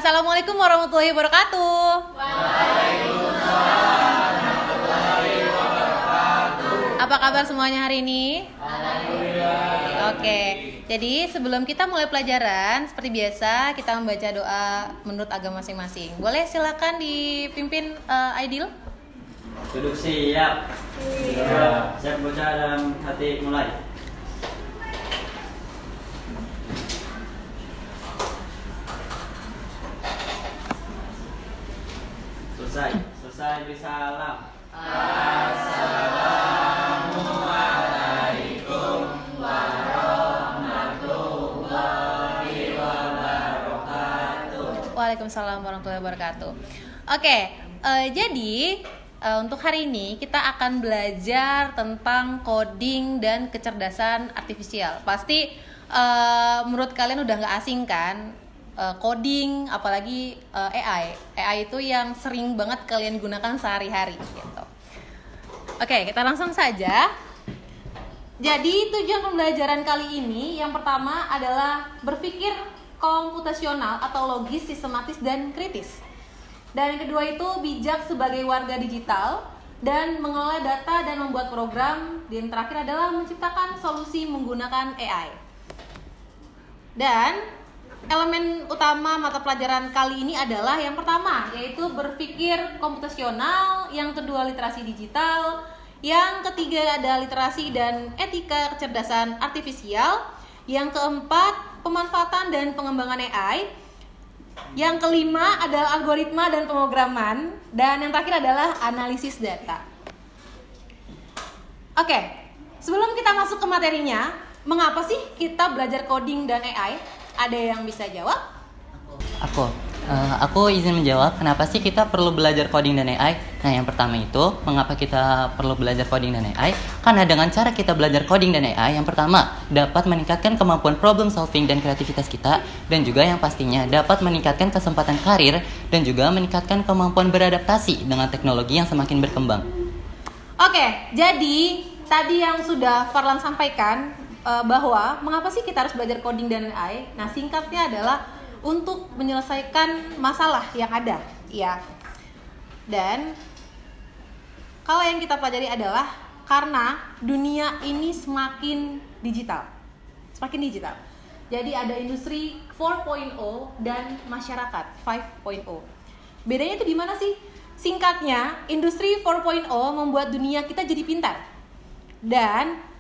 Assalamualaikum warahmatullahi wabarakatuh. Apa kabar semuanya hari ini? Alhamdulillah. Oke, jadi sebelum kita mulai pelajaran, seperti biasa kita membaca doa menurut agama masing-masing. Boleh silakan dipimpin Aidil. Duduk siap. Siap baca dalam hati mulai. Selesai beri salam. Assalamualaikum warahmatullahi wabarakatuh. Waalaikumsalam warahmatullahi wabarakatuh. Oke, jadi untuk hari ini kita akan belajar tentang coding dan kecerdasan artifisial. Pasti menurut kalian udah nggak asing kan? Coding, apalagi AI itu yang sering banget kalian gunakan sehari-hari gitu. Oke, kita langsung saja. Jadi tujuan pembelajaran kali ini yang pertama adalah berpikir komputasional atau logis, sistematis, dan kritis. Dan yang kedua itu bijak sebagai warga digital dan mengelola data dan membuat program. Dan yang terakhir adalah menciptakan solusi menggunakan AI. Dan elemen utama mata pelajaran kali ini adalah yang pertama, yaitu berpikir komputasional, yang kedua literasi digital, yang ketiga ada literasi dan etika kecerdasan artifisial, yang keempat pemanfaatan dan pengembangan AI, yang kelima adalah algoritma dan pemrograman, dan yang terakhir adalah analisis data. Oke, sebelum kita masuk ke materinya, mengapa sih kita belajar coding dan AI? Ada yang bisa jawab? Aku izin menjawab. Kenapa sih kita perlu belajar coding dan AI? Nah, yang pertama itu, mengapa kita perlu belajar coding dan AI? Karena dengan cara kita belajar coding dan AI, yang pertama dapat meningkatkan kemampuan problem solving dan kreativitas kita, dan juga yang pastinya dapat meningkatkan kesempatan karir dan juga meningkatkan kemampuan beradaptasi dengan teknologi yang semakin berkembang. Oke, jadi tadi yang sudah Farlan sampaikan bahwa mengapa sih kita harus belajar coding dan AI? Nah, singkatnya adalah untuk menyelesaikan masalah yang ada, ya. Dan kalau yang kita pelajari adalah karena dunia ini semakin digital. Jadi ada industri 4.0 dan masyarakat 5.0. Bedanya itu di mana sih? Singkatnya, industri 4.0 membuat dunia kita jadi pintar. Dan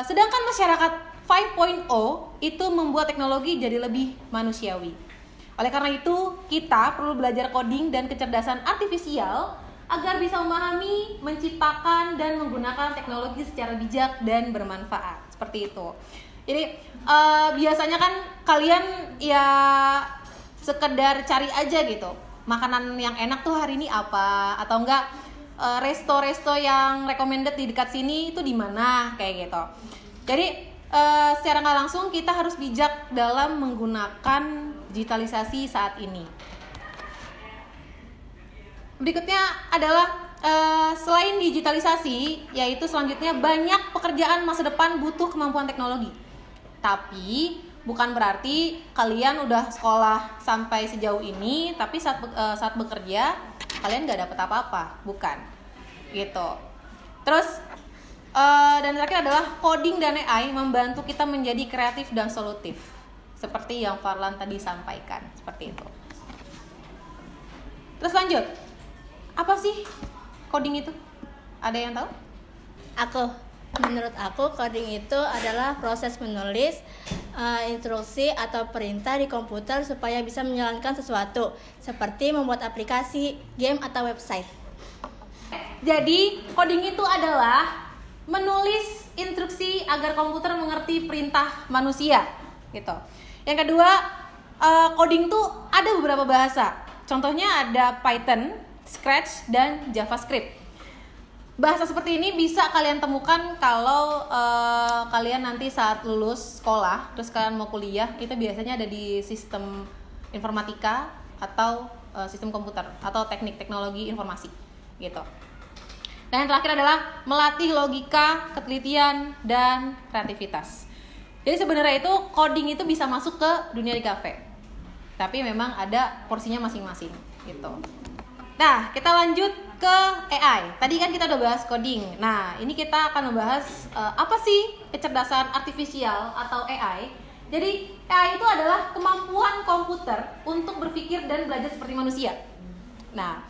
sedangkan masyarakat 5.0 itu membuat teknologi jadi lebih manusiawi. Oleh karena itu, kita perlu belajar coding dan kecerdasan artifisial agar bisa memahami, menciptakan, dan menggunakan teknologi secara bijak dan bermanfaat. Seperti itu. Jadi, biasanya kan kalian ya sekedar cari aja gitu, makanan yang enak tuh hari ini apa, atau enggak resto-resto yang recommended di dekat sini itu di mana, kayak gitu. Jadi secara nggak langsung kita harus bijak dalam menggunakan digitalisasi saat ini. Berikutnya adalah selain digitalisasi, yaitu selanjutnya banyak pekerjaan masa depan butuh kemampuan teknologi. Tapi bukan berarti kalian udah sekolah sampai sejauh ini, tapi saat bekerja kalian nggak dapet apa-apa, bukan gitu. Terus dan terakhir adalah coding dan AI membantu kita menjadi kreatif dan solutif, seperti yang Farlan tadi sampaikan, seperti itu. Terus lanjut, apa sih coding itu? Ada yang tahu? Menurut aku, coding itu adalah proses menulis instruksi atau perintah di komputer supaya bisa menjalankan sesuatu, seperti membuat aplikasi, game, atau website. Jadi, coding itu adalah menulis instruksi agar komputer mengerti perintah manusia, gitu. Yang kedua, coding itu ada beberapa bahasa. Contohnya ada Python, Scratch, dan JavaScript. Bahasa seperti ini bisa kalian temukan kalau kalian nanti saat lulus sekolah, terus kalian mau kuliah, itu biasanya ada di sistem informatika atau sistem komputer atau teknik teknologi informasi, gitu. Dan yang terakhir adalah melatih logika, ketelitian, dan kreativitas. Jadi sebenarnya itu coding itu bisa masuk ke dunia di kafe. Tapi memang ada porsinya masing-masing gitu. Nah, kita lanjut ke AI. Tadi kan kita udah bahas coding. Nah, ini kita akan membahas apa sih kecerdasan artifisial atau AI. Jadi, AI itu adalah kemampuan komputer untuk berpikir dan belajar seperti manusia. Nah,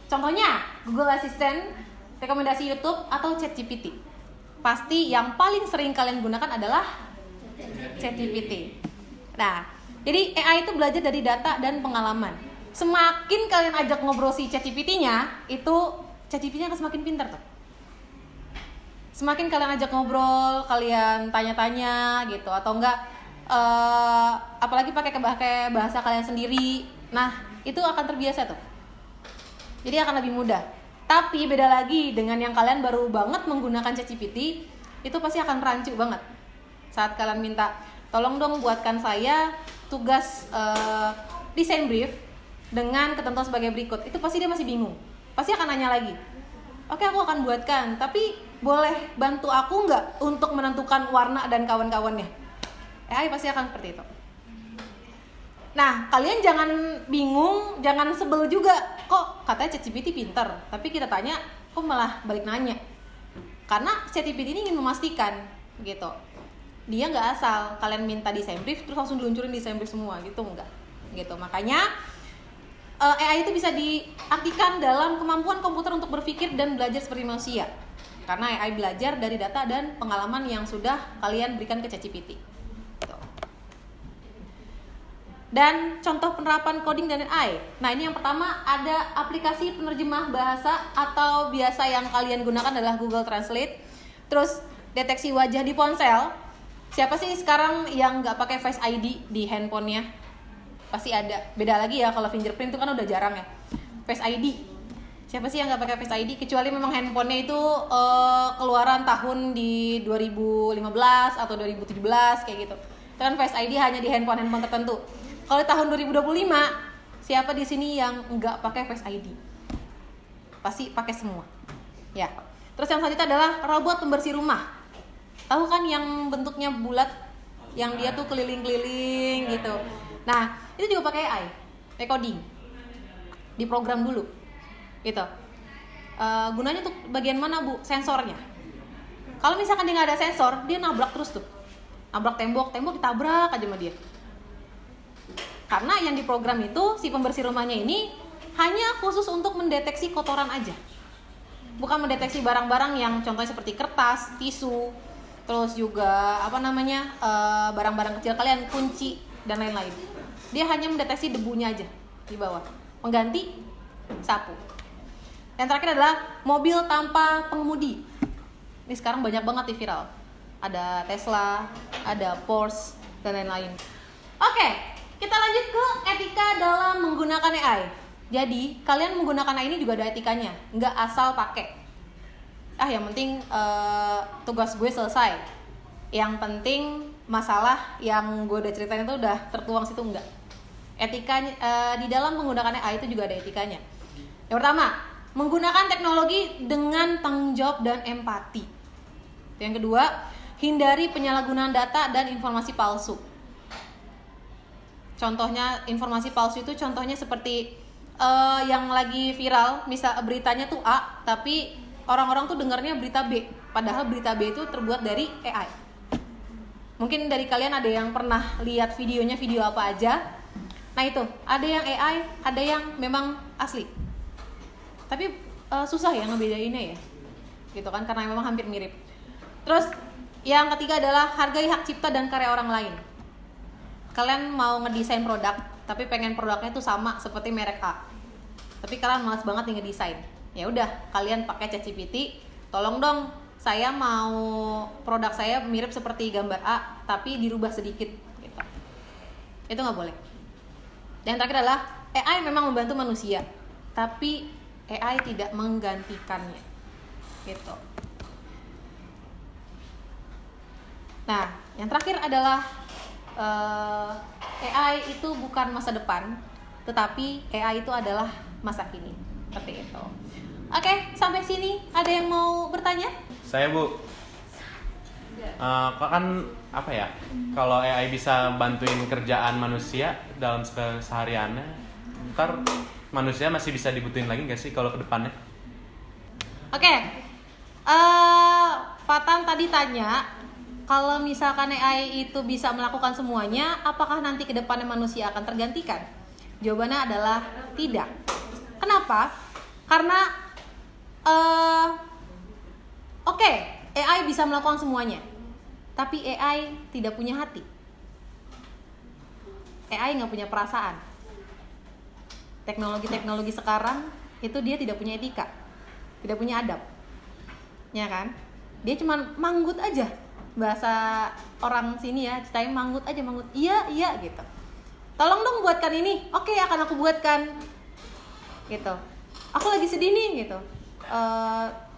contohnya Google Assistant, rekomendasi YouTube, atau ChatGPT. Pasti yang paling sering kalian gunakan adalah ChatGPT. Nah, jadi AI itu belajar dari data dan pengalaman. Semakin kalian ajak ngobrol si ChatGPT-nya, itu ChatGPT-nya akan semakin pintar tuh. Semakin kalian ajak ngobrol, kalian tanya-tanya gitu, atau enggak apalagi pakai bahasa kalian sendiri. Nah, itu akan terbiasa tuh. Jadi akan lebih mudah. Tapi beda lagi dengan yang kalian baru banget menggunakan ChatGPT, itu pasti akan rancu banget. Saat kalian minta, tolong dong buatkan saya tugas desain brief dengan ketentuan sebagai berikut, itu pasti dia masih bingung. Pasti akan nanya lagi. Oke, aku akan buatkan, tapi boleh bantu aku nggak untuk menentukan warna dan kawan-kawannya? AI pasti akan seperti itu. Nah, kalian jangan bingung, jangan sebel juga. Kok katanya ChatGPT pinter, tapi kita tanya, kok malah balik nanya? Karena ChatGPT ini ingin memastikan, gitu. Dia nggak asal kalian minta desain brief terus langsung diluncurin desain brief semua, gitu nggak? Gitu. Makanya AI itu bisa diartikan dalam kemampuan komputer untuk berpikir dan belajar seperti manusia. Karena AI belajar dari data dan pengalaman yang sudah kalian berikan ke ChatGPT. Dan contoh penerapan coding dan AI. Nah, ini yang pertama ada aplikasi penerjemah bahasa atau biasa yang kalian gunakan adalah Google Translate. Terus deteksi wajah di ponsel. Siapa sih sekarang yang nggak pakai Face ID di handphonenya? Pasti ada. Beda lagi ya kalau fingerprint itu kan udah jarang ya. Face ID. Siapa sih yang nggak pakai Face ID? Kecuali memang handphonenya itu keluaran tahun di 2015 atau 2017 kayak gitu. Itu kan Face ID hanya di handphone tertentu. Kalau tahun 2025, siapa di sini yang nggak pakai Face ID? Pasti pakai semua. Ya. Terus yang selanjutnya adalah robot pembersih rumah. Tahu kan yang bentuknya bulat, yang dia tuh keliling-keliling gitu. Nah, itu juga pakai AI, coding, diprogram dulu, gitu. Gunanya tuh bagian mana bu? Sensornya. Kalau misalkan dia nggak ada sensor, dia nabrak terus tuh, nabrak tembok ditabrak aja sama dia. Karena yang diprogram itu si pembersih rumahnya ini hanya khusus untuk mendeteksi kotoran aja, bukan mendeteksi barang-barang yang contohnya seperti kertas, tisu, terus juga barang-barang kecil kalian, kunci dan lain-lain. Dia hanya mendeteksi debunya aja di bawah, mengganti sapu. Yang terakhir adalah mobil tanpa pengemudi. Ini sekarang banyak banget di viral. Ada Tesla, ada Porsche dan lain-lain. Oke, kita lanjut ke etika dalam menggunakan AI. Jadi kalian menggunakan AI ini juga ada etikanya, nggak asal pakai. Yang penting tugas gue selesai. Yang penting masalah yang gue udah ceritain itu udah tertuang situ, enggak. Etikanya di dalam menggunakan AI itu juga ada etikanya. Yang pertama, menggunakan teknologi dengan tanggung jawab dan empati. Yang kedua, hindari penyalahgunaan data dan informasi palsu. Contohnya informasi palsu itu contohnya seperti yang lagi viral, misal beritanya tuh A, tapi orang-orang tuh dengarnya berita B, padahal berita B itu terbuat dari AI. Mungkin dari kalian ada yang pernah lihat videonya, video apa aja. Nah itu, ada yang AI, ada yang memang asli. Tapi susah ya ngebedainnya ya, gitu kan, karena memang hampir mirip. Terus yang ketiga adalah hargai hak cipta dan karya orang lain. Kalian mau ngedesain produk, tapi pengen produknya tuh sama seperti merek A, tapi kalian malas banget nih ngedesain. Ya udah, kalian pakai ChatGPT, tolong dong, saya mau produk saya mirip seperti gambar A, tapi dirubah sedikit, gitu. Itu nggak boleh. Dan yang terakhir adalah AI memang membantu manusia, tapi AI tidak menggantikannya, gitu. Nah, yang terakhir adalah AI itu bukan masa depan, tetapi AI itu adalah masa kini, seperti itu. Oke, sampai sini ada yang mau bertanya? Saya Bu. kan apa ya? Kalau AI bisa bantuin kerjaan manusia dalam kesehariannya, ntar manusia masih bisa dibutuhin lagi nggak sih kalau ke depannya? Oke, Fatan tadi tanya, kalau misalkan AI itu bisa melakukan semuanya, apakah nanti ke depannya manusia akan tergantikan? Jawabannya adalah tidak. Kenapa? Karena oke, AI bisa melakukan semuanya, tapi AI tidak punya hati. AI nggak punya perasaan. Teknologi-teknologi sekarang itu dia tidak punya etika, tidak punya adab, ya kan? Dia cuma manggut aja, bahasa orang sini ya, ceritanya manggut aja, manggut, iya gitu. Tolong dong buatkan ini, oke akan aku buatkan, gitu. Aku lagi sedih nih, gitu.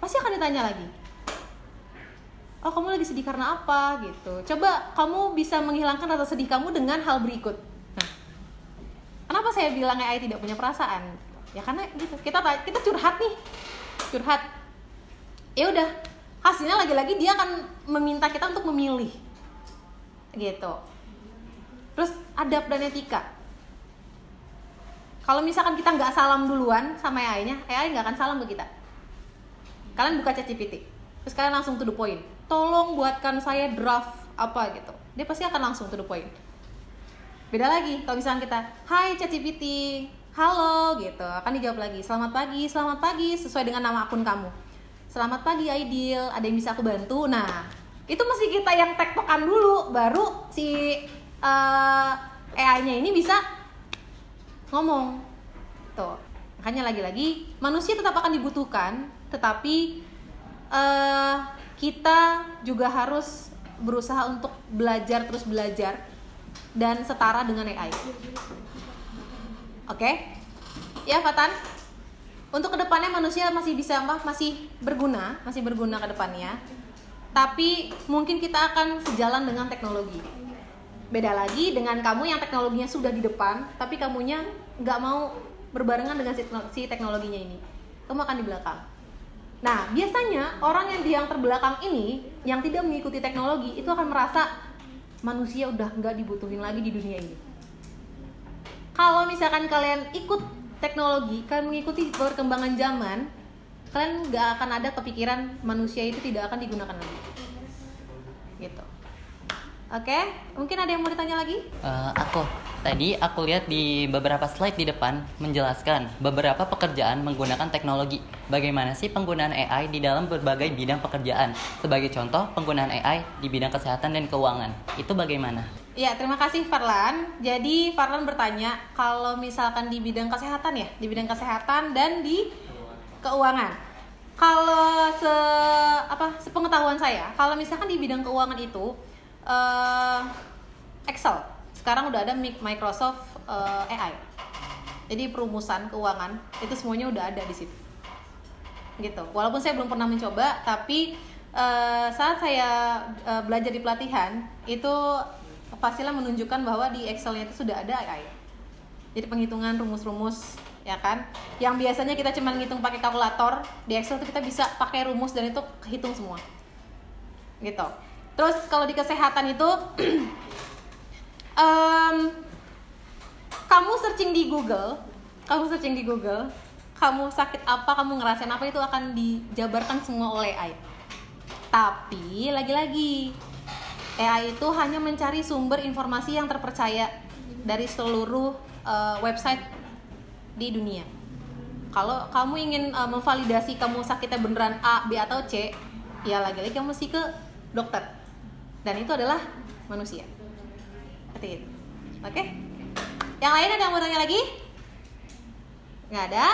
Pasti akan ditanya lagi. Oh kamu lagi sedih karena apa, gitu. Coba kamu bisa menghilangkan rasa sedih kamu dengan hal berikut. Nah, kenapa saya bilang AI tidak punya perasaan? Ya karena gitu, kita curhat nih, curhat. Ya udah, hasilnya lagi-lagi dia akan meminta kita untuk memilih, gitu. Terus adab dan etika. Kalau misalkan kita nggak salam duluan sama AI-nya, AI nggak akan salam ke kita. Kalian buka ChatGPT, terus kalian langsung to the point. Tolong buatkan saya draft apa gitu. Dia pasti akan langsung to the point. Beda lagi kalau misalkan kita, hai ChatGPT, halo gitu, akan dijawab lagi, selamat pagi, sesuai dengan nama akun kamu. Selamat pagi Aidil, ada yang bisa aku bantu? Nah, itu mesti kita yang tektokan dulu, baru si AI-nya ini bisa ngomong. Tuh, makanya lagi-lagi manusia tetap akan dibutuhkan, tetapi kita juga harus berusaha untuk terus belajar dan setara dengan AI. Oke? Ya, Fatan. Untuk kedepannya manusia masih berguna ke depannya. Tapi mungkin kita akan sejalan dengan teknologi. Beda lagi dengan kamu yang teknologinya sudah di depan, tapi kamunya nggak mau berbarengan dengan si teknologinya ini. Kamu akan di belakang. Nah, biasanya orang yang terbelakang ini, yang tidak mengikuti teknologi, itu akan merasa manusia udah nggak dibutuhin lagi di dunia ini. Kalau misalkan kalian ikut teknologi, kalian mengikuti perkembangan zaman, kalian nggak akan ada kepikiran manusia itu tidak akan digunakan lagi. Gitu. Oke, mungkin ada yang mau ditanya lagi? Tadi aku lihat di beberapa slide di depan menjelaskan beberapa pekerjaan menggunakan teknologi. Bagaimana sih penggunaan AI di dalam berbagai bidang pekerjaan? Sebagai contoh, penggunaan AI di bidang kesehatan dan keuangan. Itu bagaimana? Ya, terima kasih Farlan. Jadi Farlan bertanya kalau misalkan di bidang kesehatan ya, di bidang kesehatan dan di keuangan. Kalau sepengetahuan saya, kalau misalkan di bidang keuangan itu Excel. Sekarang udah ada Microsoft AI. Jadi perumusan keuangan itu semuanya udah ada di situ. Gitu. Walaupun saya belum pernah mencoba, tapi saat saya belajar di pelatihan itu pastilah menunjukkan bahwa di Excel-nya itu sudah ada AI. Jadi penghitungan rumus-rumus, ya kan? Yang biasanya kita cuma ngitung pakai kalkulator, di Excel itu kita bisa pakai rumus dan itu kehitung semua. Gitu. Terus kalau di kesehatan itu kamu searching di Google, kamu sakit apa, kamu ngerasain apa, itu akan dijabarkan semua oleh AI. Tapi lagi-lagi AI itu hanya mencari sumber informasi yang terpercaya dari seluruh website di dunia. Kalau kamu ingin memvalidasi kamu sakitnya beneran A, B atau C, ya lagi-lagi kamu mesti ke dokter. Dan itu adalah manusia. Seperti itu. Oke? Yang lain ada yang mau tanya lagi? Nggak ada?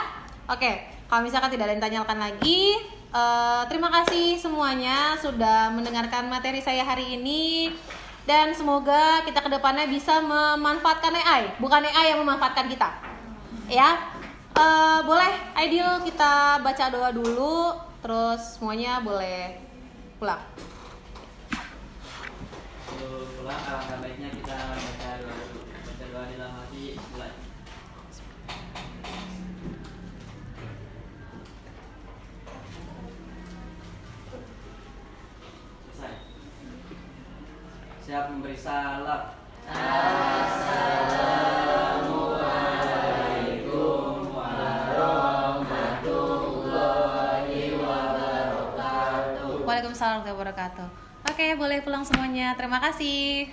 Oke. Kalau misalkan tidak ada yang tanyakan lagi, terima kasih semuanya sudah mendengarkan materi saya hari ini. Dan semoga kita ke depannya bisa memanfaatkan AI, bukan AI yang memanfaatkan kita. Ya. Boleh Aidil kita baca doa dulu, terus semuanya boleh pulang. Pulang, alangkah baiknya kita baca doa dulu. Baca doa di dalam hati, mulai. Selesai. Siap memberi salam. Waalaikumsalam warahmatullahi wabarakatuh. Oke, boleh pulang semuanya. Terima kasih.